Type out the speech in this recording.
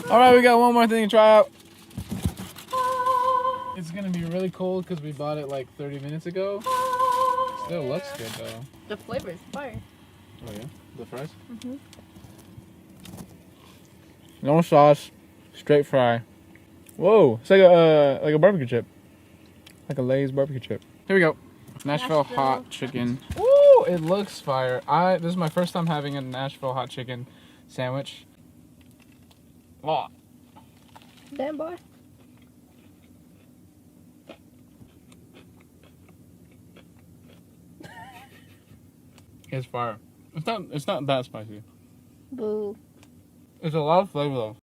All right, we got one more thing to try out. It's gonna be really cold because we bought it like 30 minutes ago. Still looks good though. The flavor is fire. Oh yeah, the fries. Mhm. No sauce, straight fry. Whoa, it's like a barbecue chip, like a Lay's barbecue chip. Here we go, Nashville hot chicken. Ooh, it looks fire. This is my first time having a Nashville hot chicken sandwich. Oh. Damn boy. It's fire. It's not that spicy. Boo. It's a lot of flavor though.